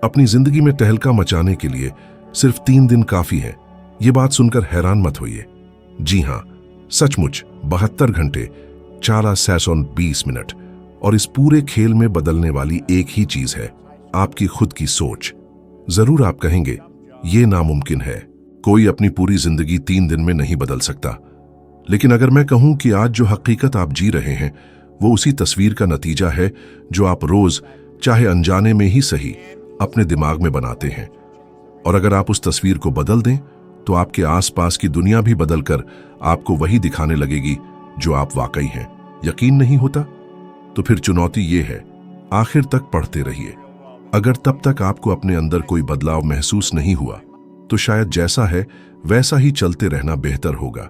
अपनी जिंदगी में तहलका मचाने के लिए सिर्फ 3 दिन काफी है। ये बात सुनकर हैरान मत होइए। जी हां, सचमुच 72 घंटे 420 मिनट और इस पूरे खेल में बदलने वाली एक ही चीज है, आपकी खुद की सोच। जरूर आप कहेंगे ये नामुमकिन है, कोई अपनी पूरी जिंदगी 3 दिन में नहीं बदल सकता। लेकिन अगर मैं कहूं कि आज जो हकीकत आप जी रहे हैं वो उसी तस्वीर का नतीजा है जो आप रोज, चाहे अनजाने में ही सही, अपने दिमाग में बनाते हैं। और अगर आप उस तस्वीर को बदल दें तो आपके आसपास की दुनिया भी बदलकर आपको वही दिखाने लगेगी जो आप वाकई हैं। यकीन नहीं होता? तो फिर चुनौती ये है, आखिर तक पढ़ते रहिए। अगर तब तक आपको अपने अंदर कोई बदलाव महसूस नहीं हुआ तो शायद जैसा है वैसा ही चलते रहना बेहतर होगा।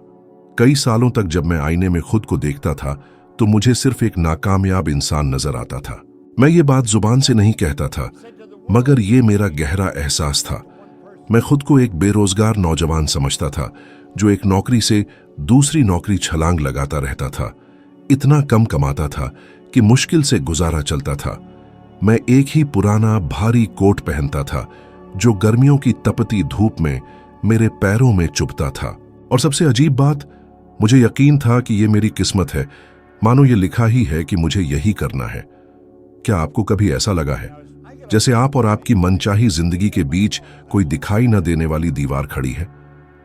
कई सालों तक जब मैं आईने में खुद को देखता था तो मुझे सिर्फ एक नाकामयाब इंसान नजर आता था। मैं ये बात जुबान से नहीं कहता था, मगर ये मेरा गहरा एहसास था। मैं खुद को एक बेरोजगार नौजवान समझता था जो एक नौकरी से दूसरी नौकरी छलांग लगाता रहता था। इतना कम कमाता था कि मुश्किल से गुजारा चलता था। मैं एक ही पुराना भारी कोट पहनता था जो गर्मियों की तपती धूप में मेरे पैरों में चुभता था। और सबसे अजीब बात, मुझे यकीन था कि ये मेरी किस्मत है, मानो ये लिखा ही है कि मुझे यही करना है। क्या आपको कभी ऐसा लगा है जैसे आप और आपकी मनचाही जिंदगी के बीच कोई दिखाई न देने वाली दीवार खड़ी है?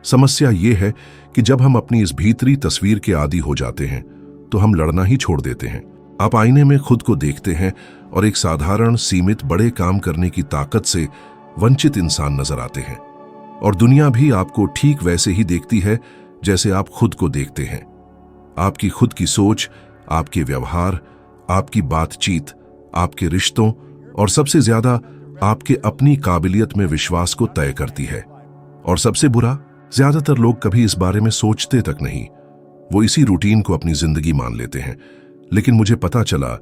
समस्या ये है कि जब हम अपनी इस भीतरी तस्वीर के आदी हो जाते हैं तो हम लड़ना ही छोड़ देते हैं। आप आईने में खुद को देखते हैं और एक साधारण, सीमित, बड़े काम करने की ताकत से वंचित इंसान नजर आते हैं। और दुनिया भी आपको ठीक वैसे ही देखती है जैसे आप खुद को देखते हैं। आपकी खुद की सोच, आपके व्यवहार, आपकी बातचीत, आपके रिश्तों और सबसे ज्यादा आपके अपनी काबिलियत में विश्वास को तय करती है। और सबसे बुरा, ज्यादातर लोग कभी इस बारे में सोचते तक नहीं। वो इसी रूटीन को अपनी जिंदगी मान लेते हैं। लेकिन मुझे पता चला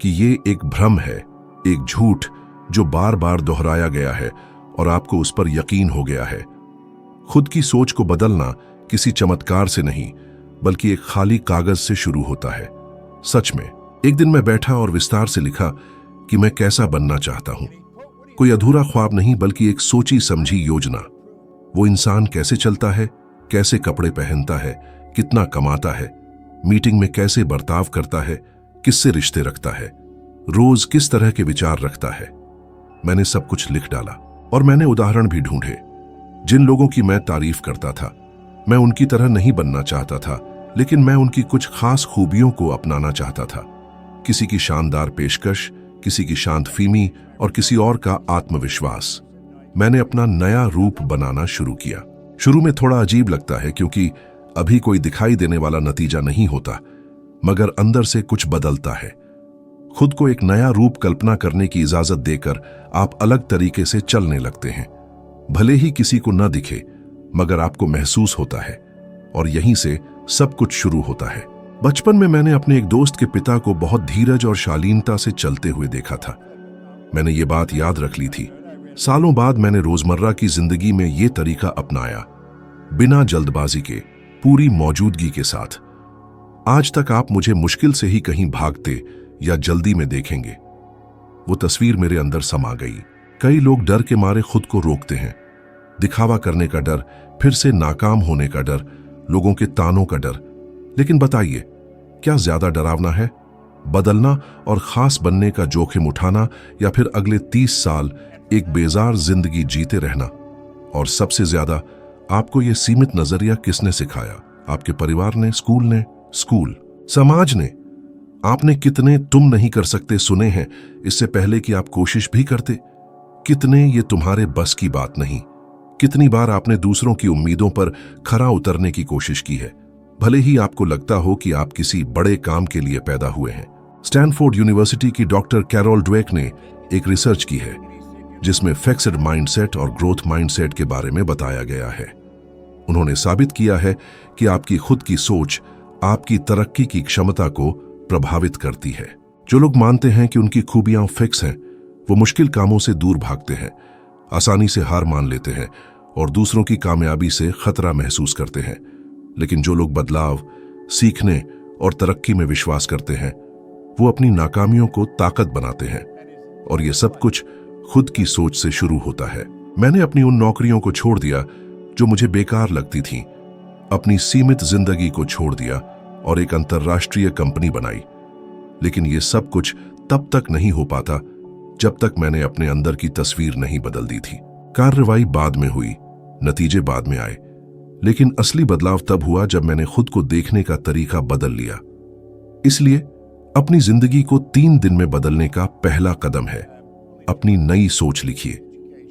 कि ये एक भ्रम है, एक झूठ जो बार बार दोहराया गया है और आपको उस पर यकीन हो गया है। खुद की सोच को बदलना किसी चमत्कार से नहीं, बल्कि एक खाली कागज से शुरू होता है। सच में, एक दिन मैं बैठा और विस्तार से लिखा कि मैं कैसा बनना चाहता हूं। कोई अधूरा ख्वाब नहीं, बल्कि एक सोची समझी योजना। वो इंसान कैसे चलता है, कैसे कपड़े पहनता है, कितना कमाता है, मीटिंग में कैसे बर्ताव करता है, किससे रिश्ते रखता है, रोज किस तरह के विचार रखता है। मैंने सब कुछ लिख डाला और मैंने उदाहरण भी ढूंढे। जिन लोगों की मैं तारीफ करता था, मैं उनकी तरह नहीं बनना चाहता था, लेकिन मैं उनकी कुछ खास खूबियों को अपनाना चाहता था। किसी की शानदार पेशकश, किसी की शांत फीमी और किसी और का आत्मविश्वास। मैंने अपना नया रूप बनाना शुरू किया। शुरू में थोड़ा अजीब लगता है क्योंकि अभी कोई दिखाई देने वाला नतीजा नहीं होता, मगर अंदर से कुछ बदलता है। खुद को एक नया रूप कल्पना करने की इजाजत देकर आप अलग तरीके से चलने लगते हैं। भले ही किसी को न दिखे, मगर आपको महसूस होता है। और यहीं से सब कुछ शुरू होता है। बचपन में मैंने अपने एक दोस्त के पिता को बहुत धीरज और शालीनता से चलते हुए देखा था। मैंने ये बात याद रख ली थी। सालों बाद मैंने रोजमर्रा की जिंदगी में ये तरीका अपनाया, बिना जल्दबाजी के, पूरी मौजूदगी के साथ। आज तक आप मुझे मुश्किल से ही कहीं भागते या जल्दी में देखेंगे। वो तस्वीर मेरे अंदर समा गई। कई लोग डर के मारे खुद को रोकते हैं। दिखावा करने का डर, फिर से नाकाम होने का डर, लोगों के तानों का डर। लेकिन बताइए, क्या ज्यादा डरावना है, बदलना और खास बनने का जोखिम उठाना, या फिर अगले 30 साल एक बेजार जिंदगी जीते रहना? और सबसे ज्यादा, आपको यह सीमित नजरिया किसने सिखाया? आपके परिवार ने, स्कूल ने, समाज ने? आपने कितने तुम नहीं कर सकते सुने हैं इससे पहले कि आप कोशिश भी करते? कितने ये तुम्हारे बस की बात नहीं? कितनी बार आपने दूसरों की उम्मीदों पर खरा उतरने की कोशिश की है, भले ही आपको लगता हो कि आप किसी बड़े काम के लिए पैदा हुए हैं। स्टैनफोर्ड यूनिवर्सिटी की डॉक्टर कैरोल ड्वेक ने एक रिसर्च की है जिसमें फिक्स्ड माइंडसेट और ग्रोथ माइंडसेट के बारे में बताया गया है। उन्होंने साबित किया है कि आपकी खुद की सोच आपकी तरक्की की क्षमता को प्रभावित करती है। जो लोग मानते हैं कि उनकी खूबियां फिक्स हैं, वो मुश्किल कामों से दूर भागते हैं, आसानी से हार मान लेते हैं और दूसरों की कामयाबी से खतरा महसूस करते हैं। लेकिन जो लोग बदलाव, सीखने और तरक्की में विश्वास करते हैं, वो अपनी नाकामियों को ताकत बनाते हैं। और ये सब कुछ खुद की सोच से शुरू होता है। मैंने अपनी उन नौकरियों को छोड़ दिया जो मुझे बेकार लगती थीं, अपनी सीमित जिंदगी को छोड़ दिया और एक अंतर्राष्ट्रीय कंपनी बनाई। लेकिन ये सब कुछ तब तक नहीं हो पाता जब तक मैंने अपने अंदर की तस्वीर नहीं बदल दी थी। कार्रवाई बाद में हुई, नतीजे बाद में आए, लेकिन असली बदलाव तब हुआ जब मैंने खुद को देखने का तरीका बदल लिया। इसलिए अपनी जिंदगी को 3 दिन में बदलने का पहला कदम है अपनी नई सोच लिखिए।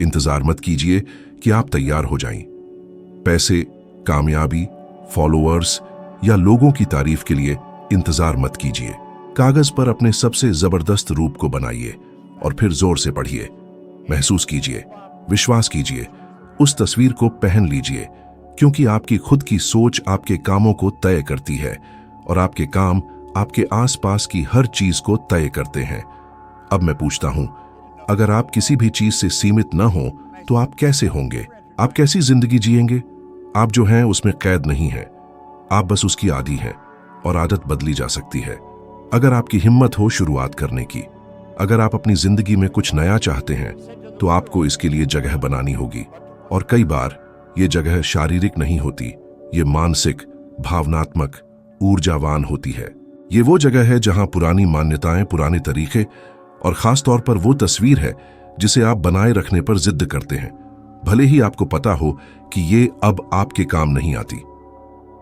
इंतजार मत कीजिए कि आप तैयार हो जाएं। पैसे, कामयाबी, फॉलोअर्स या लोगों की तारीफ के लिए इंतजार मत कीजिए। कागज पर अपने सबसे जबरदस्त रूप को बनाइए और फिर जोर से पढ़िए। महसूस कीजिए, विश्वास कीजिए, उस तस्वीर को पहन लीजिए, क्योंकि आपकी खुद की सोच आपके कामों को तय करती है और आपके काम आपके आसपास की हर चीज को तय करते हैं। अब मैं पूछता हूं, अगर आप किसी भी चीज से सीमित न हो तो आप कैसे होंगे? आप कैसी जिंदगी जिएंगे? आप जो हैं उसमें कैद नहीं हैं, आप बस उसकी आदी हैं और आदत बदली जा सकती है अगर आपकी हिम्मत हो शुरुआत करने की। अगर आप अपनी जिंदगी में कुछ नया चाहते हैं तो आपको इसके लिए जगह बनानी होगी, और कई बार ये जगह शारीरिक नहीं होती, ये मानसिक, भावनात्मक, ऊर्जावान होती है। ये वो जगह है जहां पुरानी मान्यताएं, पुराने तरीके और खास तौर पर वो तस्वीर है जिसे आप बनाए रखने पर जिद करते हैं, भले ही आपको पता हो कि ये अब आपके काम नहीं आती।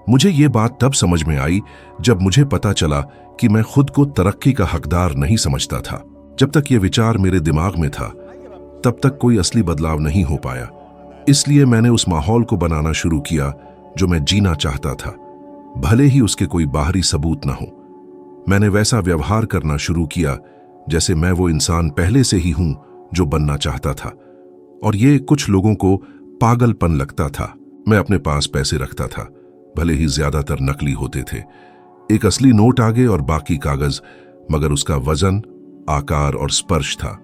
मुझे ये बात तब समझ में आई जब मुझे पता चला कि मैं खुद को तरक्की का हकदार नहीं समझता था। जब तक ये विचार मेरे दिमाग में था तब तक कोई असली बदलाव नहीं हो पाया। इसलिए मैंने उस माहौल को बनाना शुरू किया जो मैं जीना चाहता था, भले ही उसके कोई बाहरी सबूत ना हो। मैंने वैसा व्यवहार करना शुरू किया जैसे मैं वो इंसान पहले से ही हूं जो बनना चाहता था, और ये कुछ लोगों को पागलपन लगता था। मैं अपने पास पैसे रखता था, भले ही ज्यादातर नकली होते थे। एक असली नोट आगे और बाकी कागज, मगर उसका वजन, आकार और स्पर्श था।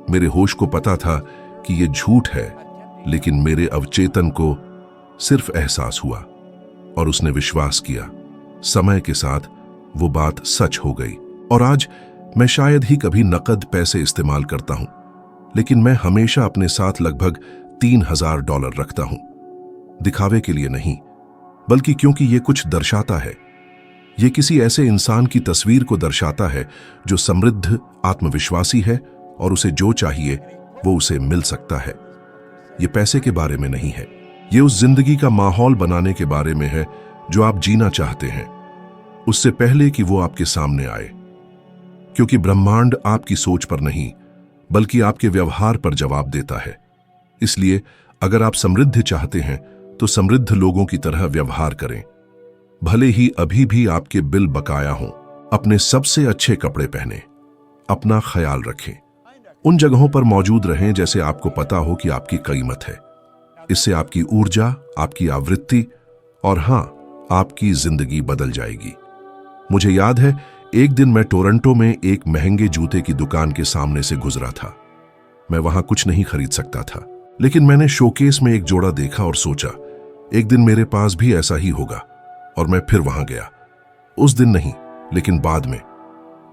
मेरे होश को पता था कि ये झूठ है, लेकिन मेरे अवचेतन को सिर्फ एहसास हुआ और उसने विश्वास किया। समय के साथ वो बात सच हो गई, और आज मैं शायद ही कभी नकद पैसे इस्तेमाल करता हूं, लेकिन मैं हमेशा अपने साथ लगभग $3000 रखता हूं। दिखावे के लिए नहीं, बल्कि क्योंकि ये कुछ दर्शाता है। ये किसी ऐसे इंसान की तस्वीर को दर्शाता है जो समृद्ध, आत्मविश्वासी है और उसे जो चाहिए वो उसे मिल सकता है। ये पैसे के बारे में नहीं है, ये उस जिंदगी का माहौल बनाने के बारे में है जो आप जीना चाहते हैं, उससे पहले कि वो आपके सामने आए। क्योंकि ब्रह्मांड आपकी सोच पर नहीं, बल्कि आपके व्यवहार पर जवाब देता है। इसलिए अगर आप समृद्धि चाहते हैं तो समृद्ध लोगों की तरह व्यवहार करें, भले ही अभी भी आपके बिल बकाया हों। अपने सबसे अच्छे कपड़े पहने, अपना ख्याल रखें, उन जगहों पर मौजूद रहें जैसे आपको पता हो कि आपकी कीमत है। इससे आपकी ऊर्जा, आपकी आवृत्ति और हां, आपकी जिंदगी बदल जाएगी। मुझे याद है, एक दिन मैं टोरंटो में एक महंगे जूते की दुकान के सामने से गुजरा था। मैं वहां कुछ नहीं खरीद सकता था, लेकिन मैंने शोकेस में एक जोड़ा देखा और सोचा, एक दिन मेरे पास भी ऐसा ही होगा, और मैं फिर वहां गया। उस दिन नहीं, लेकिन बाद में।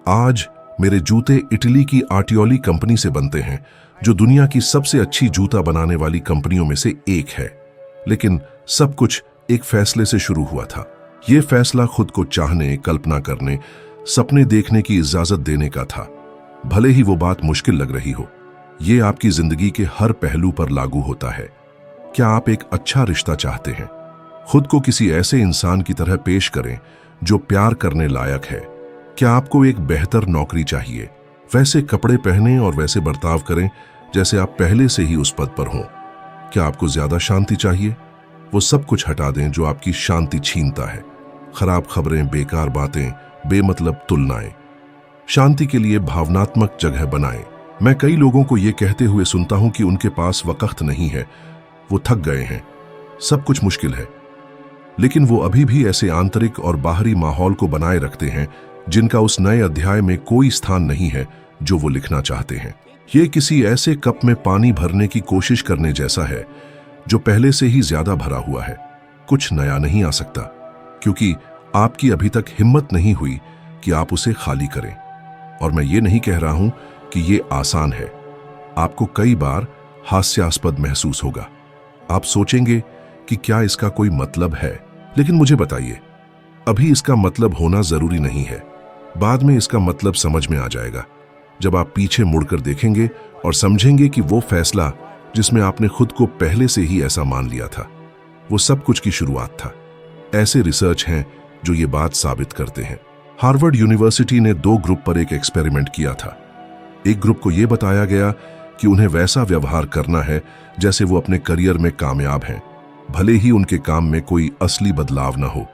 आज मेरे जूते इटली की आर्टियोली कंपनी से बनते हैं, जो दुनिया की सबसे अच्छी जूता बनाने वाली कंपनियों में से एक है। लेकिन सब कुछ एक फैसले से शुरू हुआ था। यह फैसला खुद को चाहने, कल्पना करने, सपने देखने की इजाजत देने का था, भले ही वो बात मुश्किल लग रही हो। यह आपकी जिंदगी के हर पहलू पर लागू होता है। क्या आप एक अच्छा रिश्ता चाहते हैं? खुद को किसी ऐसे इंसान की तरह पेश करें जो प्यार करने लायक है। क्या आपको एक बेहतर नौकरी चाहिए? वैसे कपड़े पहनें और वैसे बर्ताव करें जैसे आप पहले से ही उस पद पर हों। क्या आपको ज्यादा शांति चाहिए? वो सब कुछ हटा दें जो आपकी शांति छीनता है। खराब खबरें, बेकार बातें, बेमतलब तुलनाएं। शांति के लिए भावनात्मक जगह बनाएं। मैं कई लोगों को ये कहते हुए सुनता हूं कि उनके पास वक्त नहीं है, वो थक गए हैं, सब कुछ मुश्किल है। लेकिन वो अभी भी ऐसे आंतरिक और बाहरी माहौल को बनाए रखते हैं जिनका उस नए अध्याय में कोई स्थान नहीं है जो वो लिखना चाहते हैं। ये किसी ऐसे कप में पानी भरने की कोशिश करने जैसा है जो पहले से ही ज्यादा भरा हुआ है। कुछ नया नहीं आ सकता, क्योंकि आपकी अभी तक हिम्मत नहीं हुई कि आप उसे खाली करें। और मैं ये नहीं कह रहा हूं कि ये आसान है। आपको कई बार हास्यास्पद महसूस होगा। आप सोचेंगे कि क्या इसका कोई मतलब है, लेकिन मुझे बताइए, अभी इसका मतलब होना जरूरी नहीं है। बाद में इसका मतलब समझ में आ जाएगा, जब आप पीछे मुड़कर देखेंगे और समझेंगे कि वो फैसला जिसमें आपने खुद को पहले से ही ऐसा मान लिया था, वो सब कुछ की शुरुआत था। ऐसे रिसर्च हैं जो ये बात साबित करते हैं। हार्वर्ड यूनिवर्सिटी ने 2 ग्रुप पर एक एक्सपेरिमेंट किया था। एक ग्रुप को यह बताया गया कि उन्हें वैसा व्यवहार करना है जैसे वो अपने करियर में कामयाब हैं, भले ही उनके काम में कोई असली बदलाव न हो।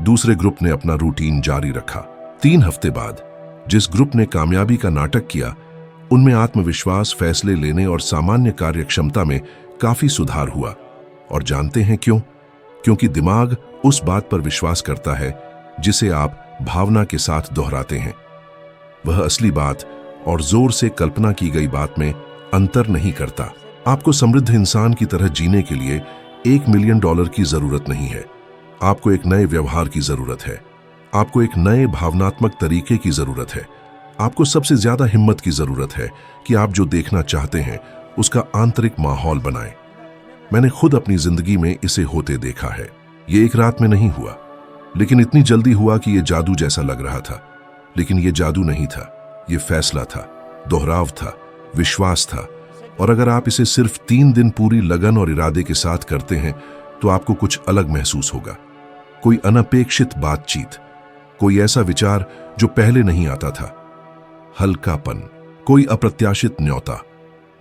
दूसरे ग्रुप ने अपना रूटीन जारी रखा। 3 हफ्ते बाद जिस ग्रुप ने कामयाबी का नाटक किया, उनमें आत्मविश्वास, फैसले लेने और सामान्य कार्यक्षमता में काफी सुधार हुआ। और जानते हैं क्यों? क्योंकि दिमाग उस बात पर विश्वास करता है जिसे आप भावना के साथ दोहराते हैं। वह असली बात और जोर से कल्पना की गई बात में अंतर नहीं करता। आपको समृद्ध इंसान की तरह जीने के लिए $1 मिलियन की जरूरत नहीं है। आपको एक नए व्यवहार की जरूरत है। आपको एक नए भावनात्मक तरीके की जरूरत है। आपको सबसे ज्यादा हिम्मत की जरूरत है कि आप जो देखना चाहते हैं उसका आंतरिक माहौल बनाएं। मैंने खुद अपनी जिंदगी में इसे होते देखा है। ये एक रात में नहीं हुआ, लेकिन इतनी जल्दी हुआ कि ये जादू जैसा लग रहा था। लेकिन ये जादू नहीं था, ये फैसला था, दोहराव था, विश्वास था। और अगर आप इसे सिर्फ 3 दिन पूरी लगन और इरादे के साथ करते हैं तो आपको कुछ अलग महसूस होगा। कोई अनपेक्षित बातचीत, कोई ऐसा विचार जो पहले नहीं आता था, हल्कापन, कोई अप्रत्याशित न्योता।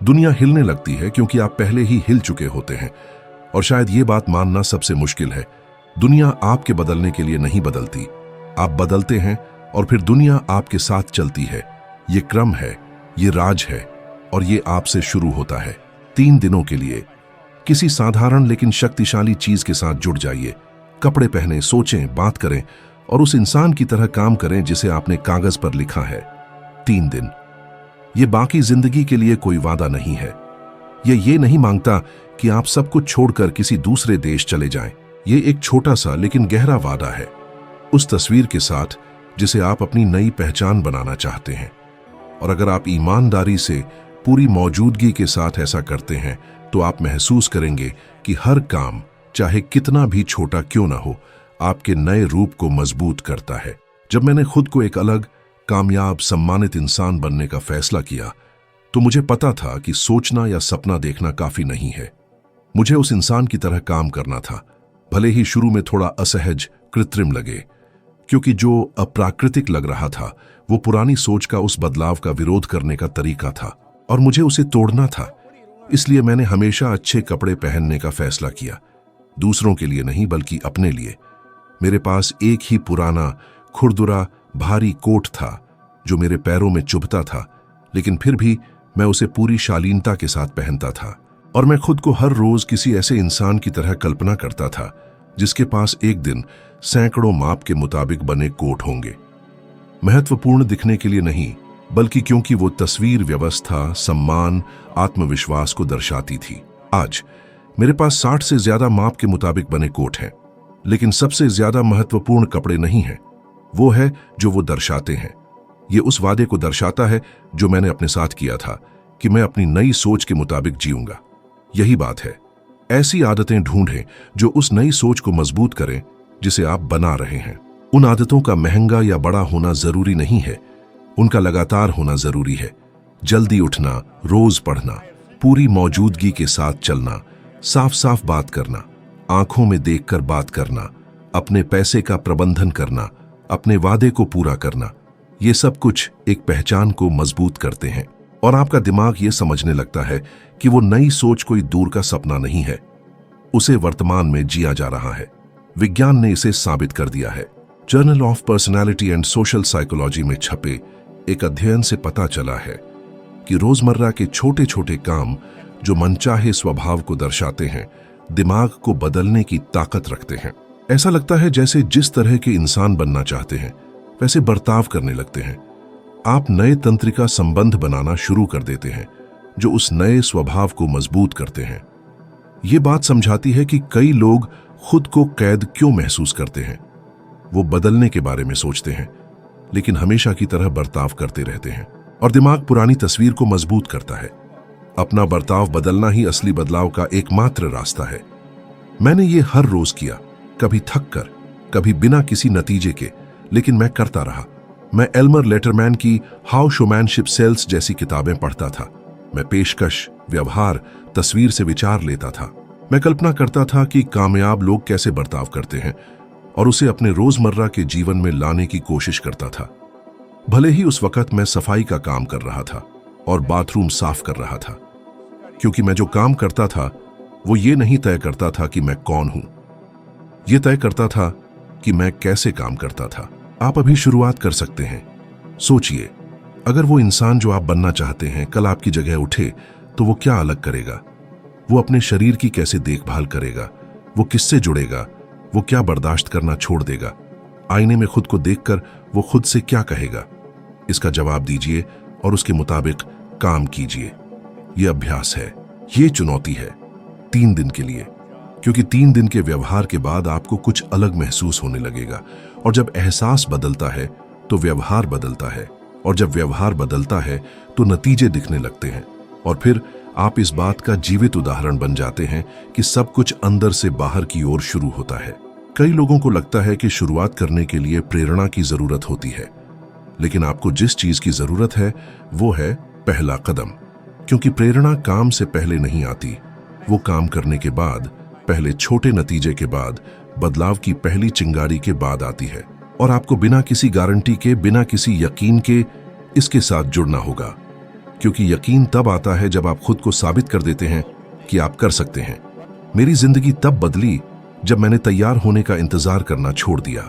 दुनिया हिलने लगती है क्योंकि आप पहले ही हिल चुके होते हैं। और शायद ये बात मानना सबसे मुश्किल है। दुनिया आपके बदलने के लिए नहीं बदलती, आप बदलते हैं और फिर दुनिया आपके साथ चलती है। ये क्रम है, ये राज है, और ये आपसे शुरू होता है। 3 दिनों के लिए किसी साधारण लेकिन शक्तिशाली चीज के साथ जुड़ जाइए। कपड़े पहने, सोचें, बात करें और उस इंसान की तरह काम करें जिसे आपने कागज पर लिखा है। 3 दिन। ये बाकी जिंदगी के लिए कोई वादा नहीं है। ये नहीं मांगता कि आप सब कुछ छोड़कर किसी दूसरे देश चले जाएं। ये एक छोटा सा लेकिन गहरा वादा है, उस तस्वीर के साथ जिसे आप अपनी नई पहचान बनाना चाहते हैं। और अगर आप ईमानदारी से, पूरी मौजूदगी के साथ ऐसा करते हैं तो आप महसूस करेंगे कि हर काम, चाहे कितना भी छोटा क्यों ना हो, आपके नए रूप को मजबूत करता है। जब मैंने खुद को एक अलग, कामयाब, सम्मानित इंसान बनने का फैसला किया तो मुझे पता था कि सोचना या सपना देखना काफी नहीं है। मुझे उस इंसान की तरह काम करना था, भले ही शुरू में थोड़ा असहज, कृत्रिम लगे, क्योंकि जो अप्राकृतिक लग रहा था वो पुरानी सोच का, उस बदलाव का विरोध करने का तरीका था और मुझे उसे तोड़ना था। इसलिए मैंने हमेशा अच्छे कपड़े पहनने का फैसला किया, दूसरों के लिए नहीं बल्कि अपने लिए। मेरे पास एक ही पुराना, खुरदुरा, भारी कोट था जो मेरे पैरों में चुभता था, लेकिन फिर भी मैं उसे पूरी शालीनता के साथ पहनता था। और मैं खुद को हर रोज किसी ऐसे इंसान की तरह कल्पना करता था जिसके पास एक दिन सैकड़ों माप के मुताबिक बने कोट होंगे। महत्वपूर्ण दिखने के लिए नहीं, बल्कि क्योंकि वो तस्वीर व्यवस्था, सम्मान, आत्मविश्वास को दर्शाती थी। आज मेरे पास 60 से ज्यादा माप के मुताबिक बने कोट हैं, लेकिन सबसे ज्यादा महत्वपूर्ण कपड़े नहीं हैं। वो है जो वो दर्शाते हैं। ये उस वादे को दर्शाता है जो मैंने अपने साथ किया था कि मैं अपनी नई सोच के मुताबिक जीऊंगा। यही बात है, ऐसी आदतें ढूंढें जो उस नई सोच को मजबूत करें जिसे आप बना रहे हैं। उन आदतों का महंगा या बड़ा होना जरूरी नहीं है, उनका लगातार होना जरूरी है। जल्दी उठना, रोज पढ़ना, पूरी मौजूदगी के साथ चलना, साफ साफ बात करना, आंखों में देखकर बात करना, अपने पैसे का प्रबंधन करना, अपने वादे को पूरा करना, ये सब कुछ एक पहचान को मजबूत करते हैं। और आपका दिमाग ये समझने लगता है कि वो नई सोच कोई दूर का सपना नहीं है, उसे वर्तमान में जिया जा रहा है। विज्ञान ने इसे साबित कर दिया है। Journal of personality and social psychology में छपे एक अध्ययन से पता चला है कि रोजमर्रा के छोटे छोटे काम जो मनचाहे स्वभाव को दर्शाते हैं, दिमाग को बदलने की ताकत रखते हैं। ऐसा लगता है जैसे जिस तरह के इंसान बनना चाहते हैं वैसे बर्ताव करने लगते हैं। आप नए तंत्रिका संबंध बनाना शुरू कर देते हैं जो उस नए स्वभाव को मजबूत करते हैं। ये बात समझाती है कि कई लोग खुद को कैद क्यों महसूस करते हैं। वो बदलने के बारे में सोचते हैं लेकिन हमेशा की तरह बर्ताव करते रहते हैं और दिमाग पुरानी तस्वीर को मजबूत करता है। अपना बर्ताव बदलना ही असली बदलाव का एकमात्र रास्ता है। मैंने ये हर रोज किया, कभी थक कर, कभी बिना किसी नतीजे के, लेकिन मैं करता रहा। मैं एल्मर लेटरमैन की हाउ शोमैनशिप सेल्स जैसी किताबें पढ़ता था। मैं पेशकश, व्यवहार, तस्वीर से विचार लेता था। मैं कल्पना करता था कि कामयाब लोग कैसे बर्ताव करते हैं और उसे अपने रोजमर्रा के जीवन में लाने की कोशिश करता था। भले ही उस वक्त मैं सफाई का काम कर रहा था और बाथरूम साफ कर रहा था, क्योंकि मैं जो काम करता था वो ये नहीं तय करता था कि मैं कौन हूं, ये तय करता था कि मैं कैसे काम करता था। आप अभी शुरुआत कर सकते हैं। सोचिए, अगर वो इंसान जो आप बनना चाहते हैं कल आपकी जगह उठे तो वो क्या अलग करेगा? वो अपने शरीर की कैसे देखभाल करेगा? वो किससे जुड़ेगा? वो क्या बर्दाश्त करना छोड़ देगा? आईने में खुद को देखकर वो खुद से क्या कहेगा? इसका जवाब दीजिए और उसके मुताबिक काम कीजिए। ये अभ्यास है, ये चुनौती है 3 दिन के लिए, क्योंकि 3 दिन के व्यवहार के बाद आपको कुछ अलग महसूस होने लगेगा। और जब एहसास बदलता है तो व्यवहार बदलता है, और जब व्यवहार बदलता है तो नतीजे दिखने लगते हैं। और फिर आप इस बात का जीवित उदाहरण बन जाते हैं कि सब कुछ अंदर से बाहर की ओर शुरू होता है। कई लोगों को लगता है कि शुरुआत करने के लिए प्रेरणा की जरूरत होती है, लेकिन आपको जिस चीज की जरूरत है वो है पहला कदम। क्योंकि प्रेरणा काम से पहले नहीं आती, वो काम करने के बाद, पहले छोटे नतीजे के बाद, बदलाव की पहली चिंगारी के बाद आती है। और आपको बिना किसी गारंटी के, बिना किसी यकीन के इसके साथ जुड़ना होगा, क्योंकि यकीन तब आता है जब आप खुद को साबित कर देते हैं कि आप कर सकते हैं। मेरी जिंदगी तब बदली जब मैंने तैयार होने का इंतजार करना छोड़ दिया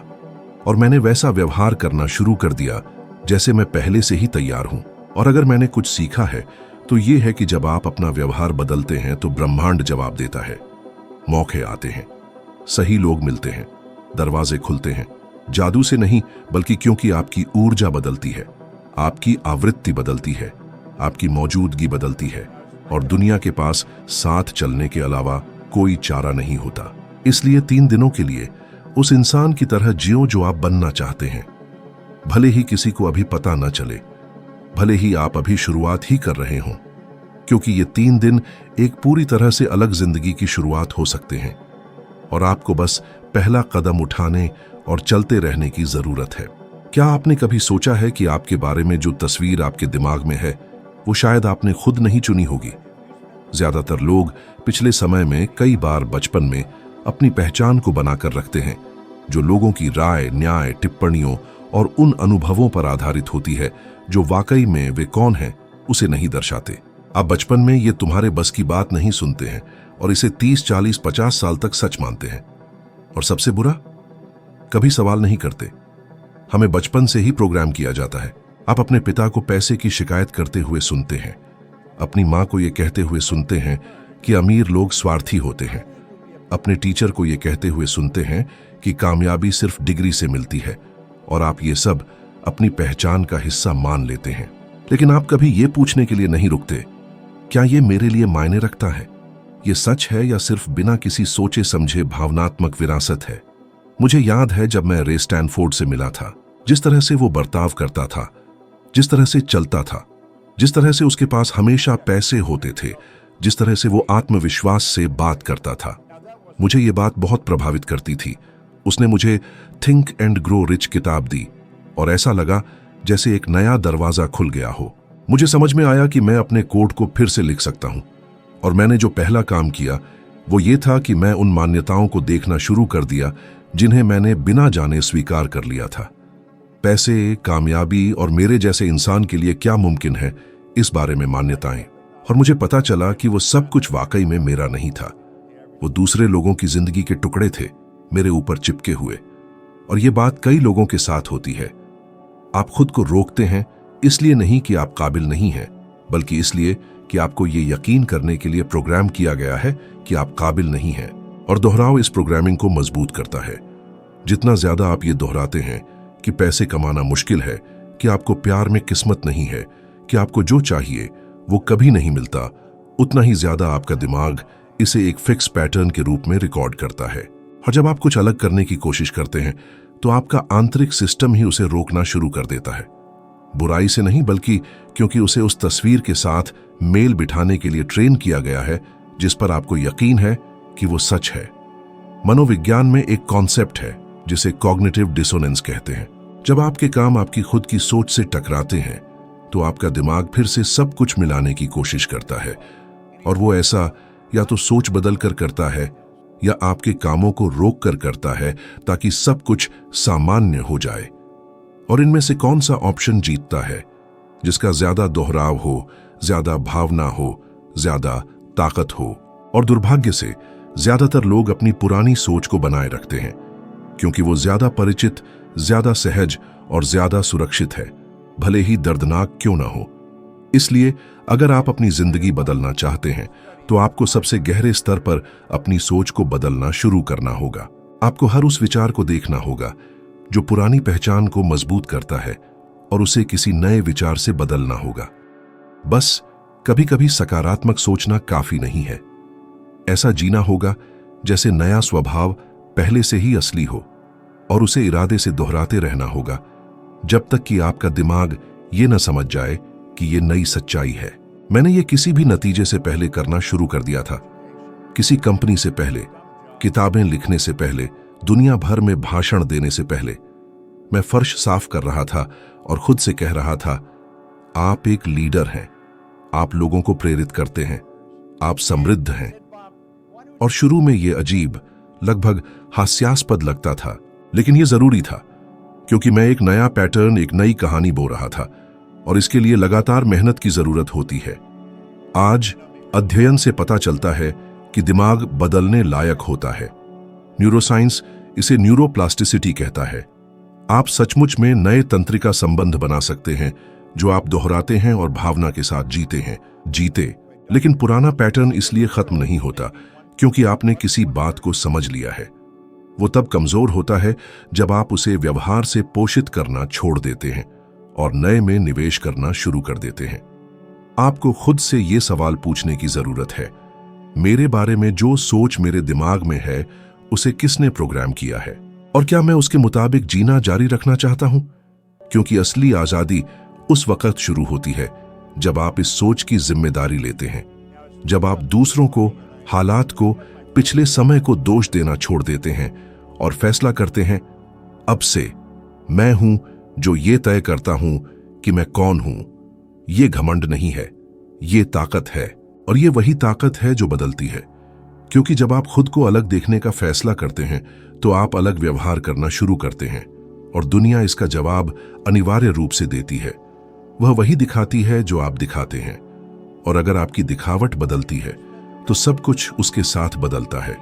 और मैंने वैसा व्यवहार करना शुरू कर दिया जैसे मैं पहले से ही तैयार हूं। और अगर मैंने कुछ सीखा है तो ये है कि जब आप अपना व्यवहार बदलते हैं तो ब्रह्मांड जवाब देता है। मौके आते हैं, सही लोग मिलते हैं, दरवाजे खुलते हैं, जादू से नहीं बल्कि क्योंकि आपकी ऊर्जा बदलती है, आपकी आवृत्ति बदलती है, आपकी मौजूदगी बदलती है, और दुनिया के पास साथ चलने के अलावा कोई चारा नहीं होता। इसलिए 3 दिनों के लिए उस इंसान की तरह जियो जो आप बनना चाहते हैं। भले ही किसी को अभी पता न चले, भले ही आप अभी शुरुआत ही कर रहे हों, क्योंकि ये 3 दिन एक पूरी तरह से अलग जिंदगी की शुरुआत हो सकते हैं और आपको बस पहला कदम उठाने और चलते रहने की जरूरत है। क्या आपने कभी सोचा है कि आपके बारे में जो तस्वीर आपके दिमाग में है वो शायद आपने खुद नहीं चुनी होगी? ज्यादातर लोग पिछले समय में कई बार बचपन में अपनी पहचान को बनाकर रखते हैं, जो लोगों की राय, न्याय, टिप्पणियों और उन अनुभवों पर आधारित होती है जो वाकई में वे कौन हैं उसे नहीं दर्शाते। आप बचपन में ये तुम्हारे बस की बात नहीं सुनते हैं और इसे 30, 40, 50 साल तक सच मानते हैं। और सबसे बुरा, कभी सवाल नहीं करते। हमें बचपन से ही प्रोग्राम किया जाता है। आप अपने पिता को पैसे की शिकायत करते हुए सुनते हैं, अपनी मां को यह कहते हुए सुनते हैं कि अमीर लोग स्वार्थी होते हैं, अपने टीचर को यह कहते हुए सुनते हैं कि कामयाबी सिर्फ डिग्री से मिलती है, और आप ये सब अपनी पहचान का हिस्सा मान लेते हैं। लेकिन आप कभी ये पूछने के लिए नहीं रुकते, क्या ये मेरे लिए मायने रखता है? ये सच है या सिर्फ बिना किसी सोचे समझे भावनात्मक विरासत है? मुझे याद है जब मैं रे स्टैनफोर्ड से मिला था, जिस तरह से वो बर्ताव करता था, जिस तरह से चलता था, जिस तरह से उसके पास हमेशा पैसे होते थे, जिस तरह से वो आत्मविश्वास से बात करता था, मुझे ये बात बहुत प्रभावित करती थी। उसने मुझे थिंक एंड ग्रो रिच किताब दी और ऐसा लगा जैसे एक नया दरवाजा खुल गया हो। मुझे समझ में आया कि मैं अपने कोड को फिर से लिख सकता हूं, और मैंने जो पहला काम किया वो ये था कि मैं उन मान्यताओं को देखना शुरू कर दिया जिन्हें मैंने बिना जाने स्वीकार कर लिया था। पैसे, कामयाबी और मेरे जैसे इंसान के लिए क्या मुमकिन है, इस बारे में मान्यताएं। और मुझे पता चला कि वो सब कुछ वाकई में मेरा नहीं था, वो दूसरे लोगों की जिंदगी के टुकड़े थे, मेरे ऊपर चिपके हुए। और ये बात कई लोगों के साथ होती है। आप खुद को रोकते हैं इसलिए नहीं कि आप काबिल नहीं हैं, बल्कि इसलिए कि आपको ये यकीन करने के लिए प्रोग्राम किया गया है कि आप काबिल नहीं हैं। और दोहराव इस प्रोग्रामिंग को मजबूत करता है। जितना ज्यादा आप ये दोहराते हैं कि पैसे कमाना मुश्किल है, कि आपको प्यार में किस्मत नहीं है, कि आपको जो चाहिए वो कभी नहीं मिलता, उतना ही ज्यादा आपका दिमाग इसे एक फिक्स पैटर्न के रूप में रिकॉर्ड करता है। और जब आप कुछ अलग करने की कोशिश करते हैं तो आपका आंतरिक सिस्टम ही उसे रोकना शुरू कर देता है। बुराई से नहीं, बल्कि क्योंकि उसे उस तस्वीर के साथ मेल बिठाने के लिए ट्रेन किया गया है जिस पर आपको यकीन है कि वो सच है। मनोविज्ञान में एक कॉन्सेप्ट है जिसे कॉग्निटिव डिसोनेंस कहते हैं। जब आपके काम आपकी खुद की सोच से टकराते हैं तो आपका दिमाग फिर से सब कुछ मिलाने की कोशिश करता है, और वो ऐसा या तो सोच बदल कर करता है या आपके कामों को रोक कर करता है ताकि सब कुछ सामान्य हो जाए। और इनमें से कौन सा ऑप्शन जीतता है? जिसका ज्यादा दोहराव हो, ज्यादा भावना हो, ज्यादा ताकत हो। और दुर्भाग्य से ज्यादातर लोग अपनी पुरानी सोच को बनाए रखते हैं क्योंकि वो ज्यादा परिचित, ज्यादा सहज और ज्यादा सुरक्षित है, भले ही दर्दनाक क्यों ना हो। इसलिए अगर आप अपनी जिंदगी बदलना चाहते हैं तो आपको सबसे गहरे स्तर पर अपनी सोच को बदलना शुरू करना होगा। आपको हर उस विचार को देखना होगा जो पुरानी पहचान को मजबूत करता है और उसे किसी नए विचार से बदलना होगा। बस कभी कभी सकारात्मक सोचना काफी नहीं है। ऐसा जीना होगा जैसे नया स्वभाव पहले से ही असली हो, और उसे इरादे से दोहराते रहना होगा जब तक कि आपका दिमाग ये न समझ जाए कि ये नई सच्चाई है। मैंने ये किसी भी नतीजे से पहले करना शुरू कर दिया था। किसी कंपनी से पहले, किताबें लिखने से पहले, दुनिया भर में भाषण देने से पहले। मैं फर्श साफ कर रहा था और खुद से कह रहा था, आप एक लीडर हैं, आप लोगों को प्रेरित करते हैं, आप समृद्ध हैं। और शुरू में ये अजीब, लगभग हास्यास्पद लगता था, लेकिन ये जरूरी था क्योंकि मैं एक नया पैटर्न, एक नई कहानी बो रहा था और इसके लिए लगातार मेहनत की जरूरत होती है। आज अध्ययन से पता चलता है कि दिमाग बदलने लायक होता है। न्यूरोसाइंस इसे न्यूरोप्लास्टिसिटी कहता है। आप सचमुच में नए तंत्रिका संबंध बना सकते हैं जो आप दोहराते हैं और भावना के साथ जीते। लेकिन पुराना पैटर्न इसलिए खत्म नहीं होता क्योंकि आपने किसी बात को समझ लिया है। वो तब कमजोर होता है जब आप उसे व्यवहार से पोषित करना छोड़ देते हैं और नए में निवेश करना शुरू कर देते हैं। आपको खुद से ये सवाल पूछने की जरूरत है, मेरे बारे में जो सोच मेरे दिमाग में है उसे किसने प्रोग्राम किया है, और क्या मैं उसके मुताबिक जीना जारी रखना चाहता हूं? क्योंकि असली आजादी उस वक्त शुरू होती है जब आप इस सोच की जिम्मेदारी लेते हैं, जब आप दूसरों को, हालात को, पिछले समय को दोष देना छोड़ देते हैं और फैसला करते हैं, अब से मैं हूं जो ये तय करता हूं कि मैं कौन हूं। ये घमंड नहीं है, ये ताकत है, और ये वही ताकत है जो बदलती है। क्योंकि जब आप खुद को अलग देखने का फैसला करते हैं तो आप अलग व्यवहार करना शुरू करते हैं और दुनिया इसका जवाब अनिवार्य रूप से देती है। वह वही दिखाती है जो आप दिखाते हैं, और अगर आपकी दिखावट बदलती है तो सब कुछ उसके साथ बदलता है।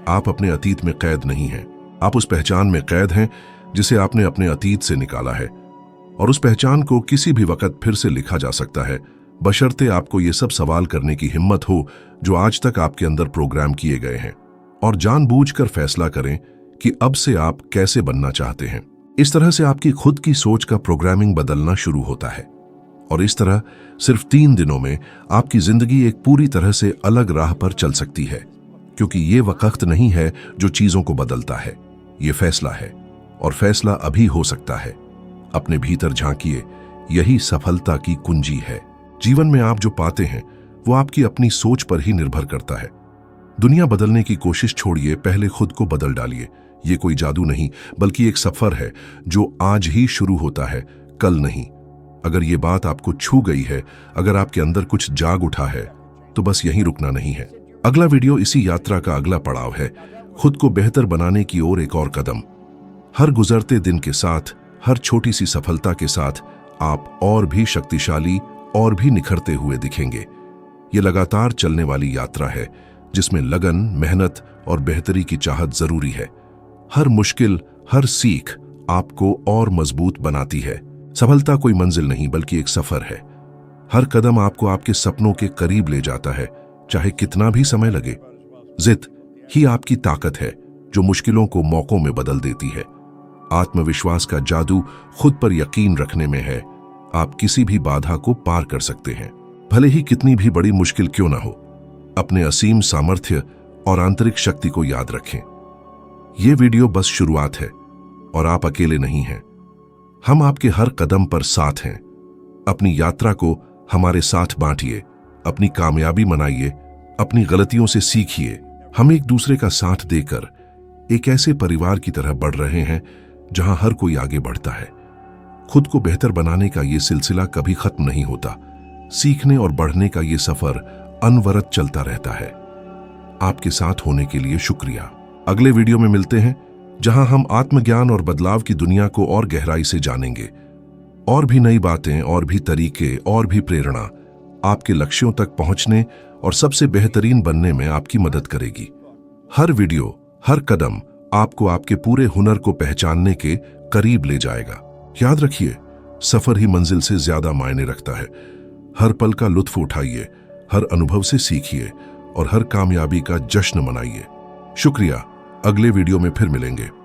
आप अपने अतीत में कैद नहीं हैं, आप उस पहचान में कैद हैं जिसे आपने अपने अतीत से निकाला है, और उस पहचान को किसी भी वक्त फिर से लिखा जा सकता है, बशर्ते आपको ये सब सवाल करने की हिम्मत हो जो आज तक आपके अंदर प्रोग्राम किए गए हैं, और जानबूझकर फैसला करें कि अब से आप कैसे बनना चाहते हैं। इस तरह से आपकी खुद की सोच का प्रोग्रामिंग बदलना शुरू होता है, और इस तरह सिर्फ 3 दिनों में आपकी जिंदगी एक पूरी तरह से अलग राह पर चल सकती है। क्योंकि ये वक्त नहीं है जो चीजों को बदलता है, ये फैसला है, और फैसला अभी हो सकता है। अपने भीतर झांकिए, यही सफलता की कुंजी है। जीवन में आप जो पाते हैं वो आपकी अपनी सोच पर ही निर्भर करता है। दुनिया बदलने की कोशिश छोड़िए, पहले खुद को बदल डालिए। ये कोई जादू नहीं, बल्कि एक सफर है जो आज ही शुरू होता है, कल नहीं। अगर ये बात आपको छू गई है, अगर आपके अंदर कुछ जाग उठा है, तो बस यहीं रुकना नहीं है। अगला वीडियो इसी यात्रा का अगला पड़ाव है, खुद को बेहतर बनाने की ओर एक और कदम। हर गुजरते दिन के साथ, हर छोटी सी सफलता के साथ आप और भी शक्तिशाली और भी निखरते हुए दिखेंगे। ये लगातार चलने वाली यात्रा है जिसमें लगन, मेहनत और बेहतरी की चाहत जरूरी है। हर मुश्किल, हर सीख आपको और मजबूत बनाती है। सफलता कोई मंजिल नहीं बल्कि एक सफर है। हर कदम आपको आपके सपनों के करीब ले जाता है, चाहे कितना भी समय लगे। जिद ही आपकी ताकत है जो मुश्किलों को मौकों में बदल देती है। आत्मविश्वास का जादू खुद पर यकीन रखने में है। आप किसी भी बाधा को पार कर सकते हैं, भले ही कितनी भी बड़ी मुश्किल क्यों ना हो। अपने असीम सामर्थ्य और आंतरिक शक्ति को याद रखें। यह वीडियो बस शुरुआत है और आप अकेले नहीं हैं। हम आपके हर कदम पर साथ हैं। अपनी यात्रा को हमारे साथ बांटिए अपनी कामयाबी मनाइए, अपनी गलतियों से सीखिए। हम एक दूसरे का साथ देकर एक ऐसे परिवार की तरह बढ़ रहे हैं जहां हर कोई आगे बढ़ता है। खुद को बेहतर बनाने का ये सिलसिला कभी खत्म नहीं होता। सीखने और बढ़ने का ये सफर अनवरत चलता रहता है। आपके साथ होने के लिए शुक्रिया। अगले वीडियो में मिलते हैं, जहां हम आत्मज्ञान और बदलाव की दुनिया को और गहराई से जानेंगे। और भी नई बातें, और भी तरीके, और भी प्रेरणा आपके लक्ष्यों तक पहुंचने और सबसे बेहतरीन बनने में आपकी मदद करेगी। हर वीडियो, हर कदम आपको आपके पूरे हुनर को पहचानने के करीब ले जाएगा। याद रखिए, सफर ही मंजिल से ज्यादा मायने रखता है। हर पल का लुत्फ उठाइए, हर अनुभव से सीखिए और हर कामयाबी का जश्न मनाइए। शुक्रिया। अगले वीडियो में फिर मिलेंगे।